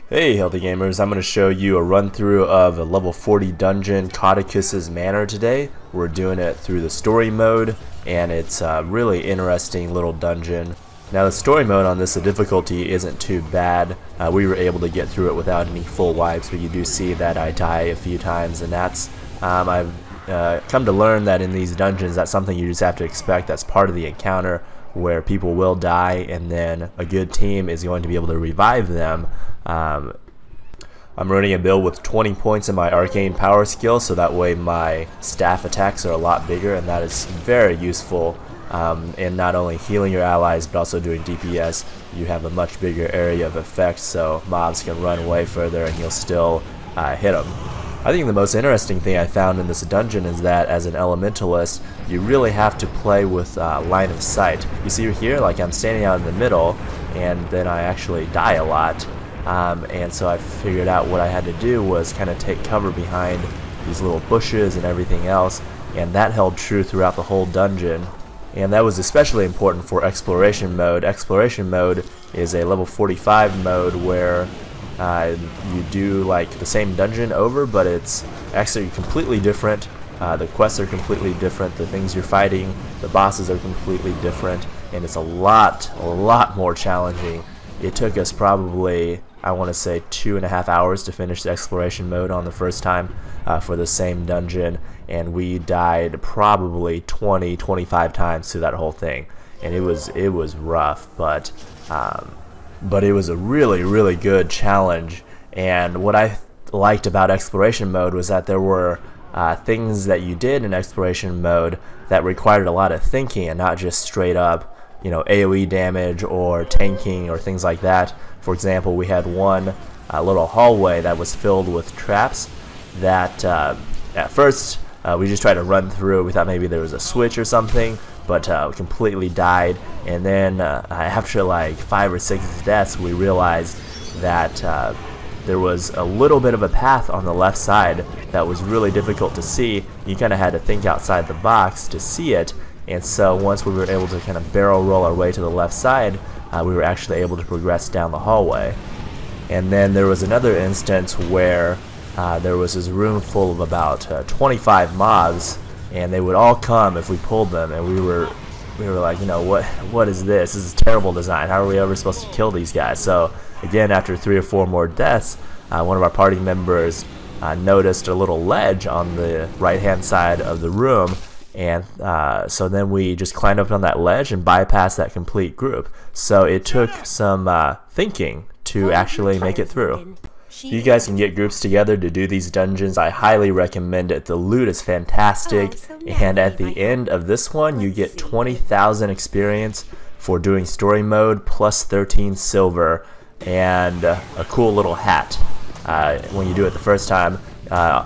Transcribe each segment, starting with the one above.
Hey healthy gamers, I'm going to show you a run through of a level 40 dungeon, Caudecus' Manor today. We're doing it through the story mode, and it's a really interesting little dungeon. Now the story mode on this, the difficulty isn't too bad. We were able to get through it without any full wipes, but you do see that I die a few times, and that's, I've come to learn that in these dungeons that's something you just have to expect. That's part of the encounter, where people will die and then a good team is going to be able to revive them. I'm running a build with 20 points in my arcane power skill, so that way my staff attacks are a lot bigger, and that is very useful in not only healing your allies but also doing DPS. You have a much bigger area of effect, so mobs can run way further and you'll still hit them. I think the most interesting thing I found in this dungeon is that as an elementalist, you really have to play with line of sight. You see here, like I'm standing out in the middle, and then I actually die a lot. And so I figured out what I had to do was kind of take cover behind these little bushes and everything else, and that held true throughout the whole dungeon. And that was especially important for exploration mode. Exploration mode is a level 45 mode where you do like the same dungeon over, but it's actually completely different. The quests are completely different, the things you're fighting, the bosses are completely different, and it's a lot more challenging. It took us probably, I want to say, 2.5 hours to finish the exploration mode on the first time for the same dungeon, and we died probably 20-25 times through that whole thing, and it was rough, but it was a really good challenge. And what I liked about exploration mode was that there were things that you did in exploration mode that required a lot of thinking and not just straight up, you know, AoE damage or tanking or things like that. For example, we had one little hallway that was filled with traps that at first we just tried to run through. We thought maybe there was a switch or something, but we completely died. And then after like 5 or 6 deaths, we realized that there was a little bit of a path on the left side that was really difficult to see. You kind of had to think outside the box to see it. And so once we were able to kind of barrel roll our way to the left side, we were actually able to progress down the hallway. And then there was another instance where there was this room full of about 25 mobs, and they would all come if we pulled them, and we were like, you know, what is this? This is terrible design. How are we ever supposed to kill these guys? So again, after 3 or 4 more deaths, one of our party members noticed a little ledge on the right hand side of the room, and so then we just climbed up on that ledge and bypassed that complete group. So it took some thinking to actually make it through. You guys can get groups together to do these dungeons. I highly recommend it. The loot is fantastic, and at the end of this one you get 20,000 experience for doing story mode, plus 13 silver, and a cool little hat when you do it the first time.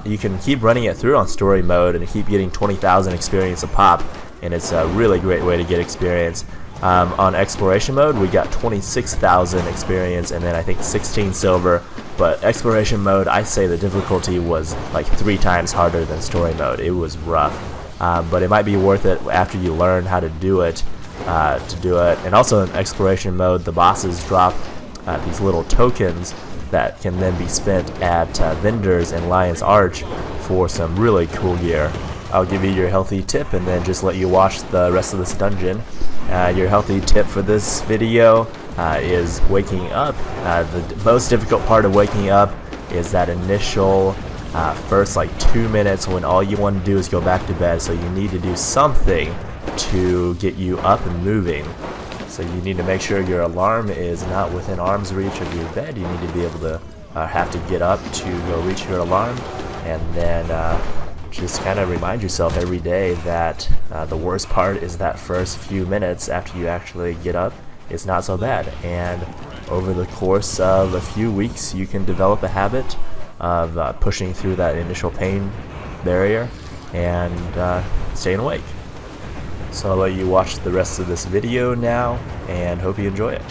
You can keep running it through on story mode and keep getting 20,000 experience a pop, and it's a really great way to get experience. On exploration mode we got 26,000 experience and then I think 16 silver, but exploration mode, I say the difficulty was like 3 times harder than story mode. It was rough, but it might be worth it after you learn how to do it. And also in exploration mode the bosses drop these little tokens that can then be spent at vendors in Lion's Arch for some really cool gear. I'll give you your healthy tip and then just let you watch the rest of this dungeon. Your healthy tip for this video is waking up. The most difficult part of waking up is that initial first like 2 minutes when all you want to do is go back to bed, so you need to do something to get you up and moving. So you need to make sure your alarm is not within arm's reach of your bed. You need to be able to have to get up to go reach your alarm, and then just kind of remind yourself every day that the worst part is that first few minutes after you actually get up. It's not so bad, and over the course of a few weeks you can develop a habit of pushing through that initial pain barrier and staying awake. So I'll let you watch the rest of this video now, and hope you enjoy it.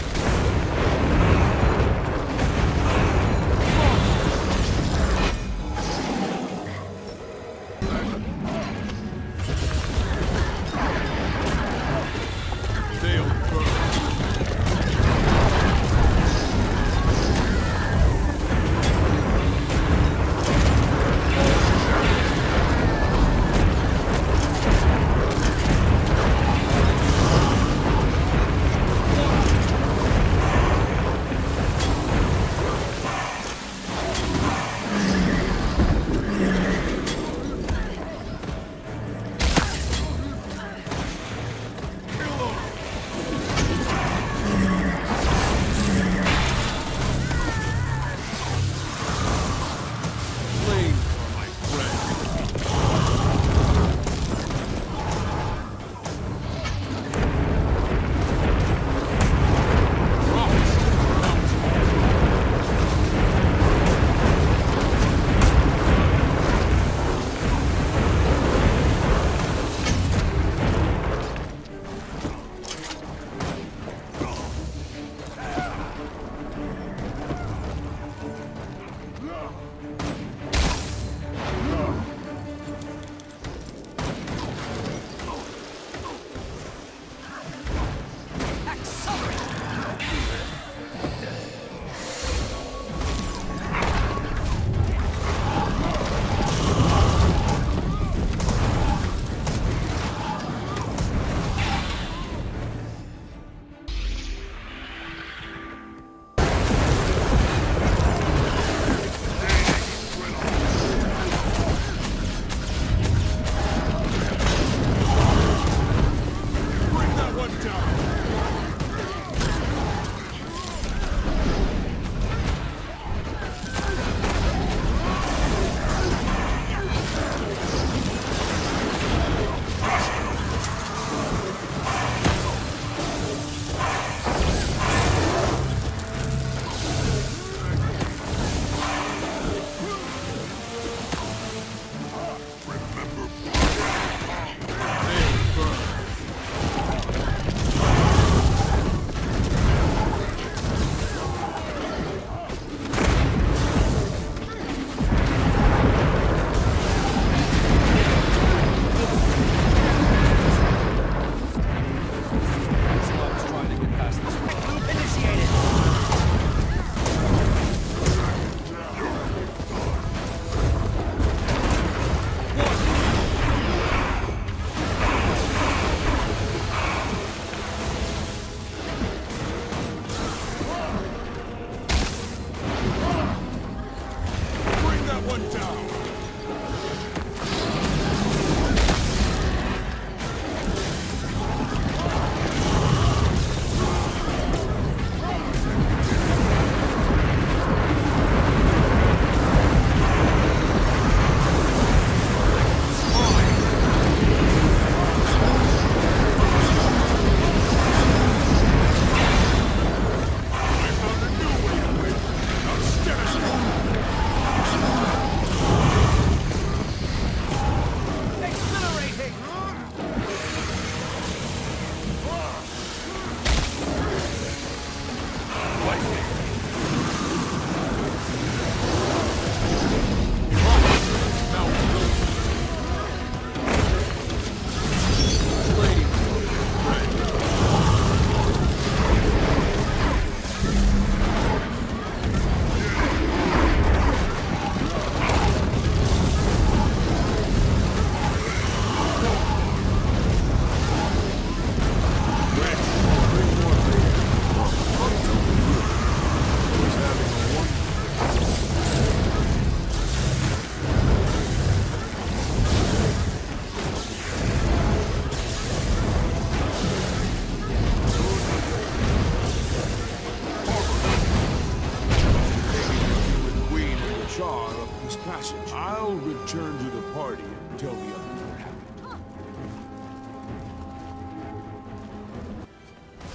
hostage. I'll return to the party and tell the others what happened.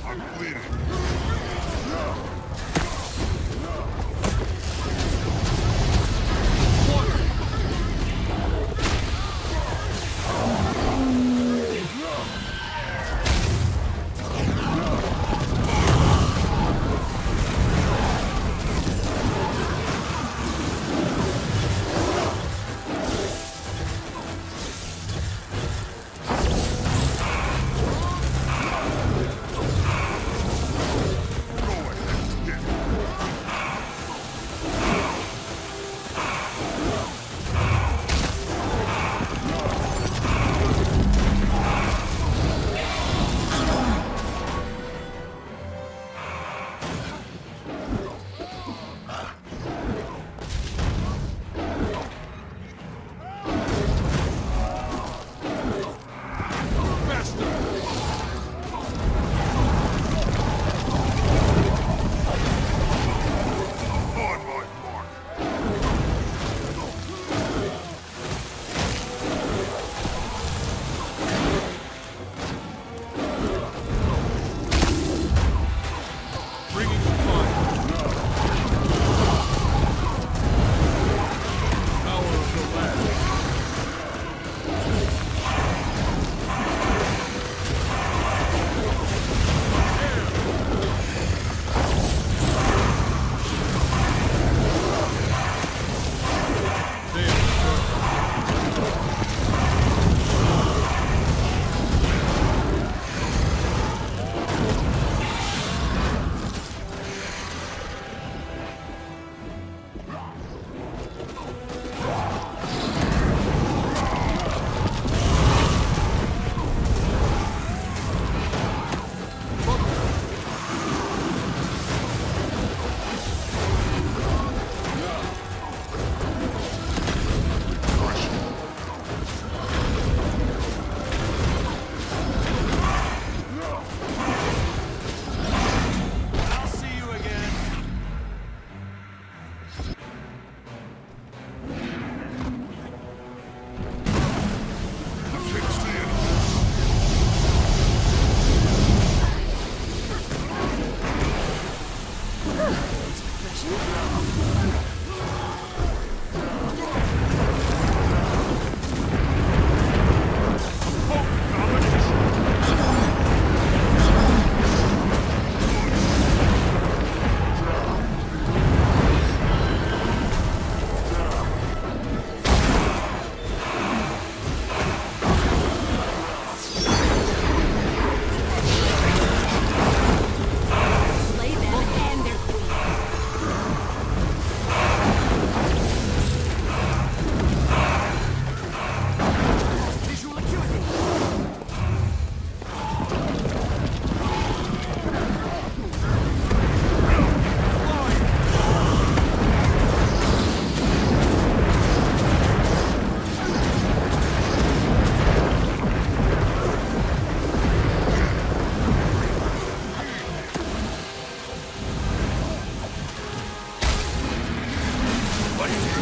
I'm bleeding. What is it?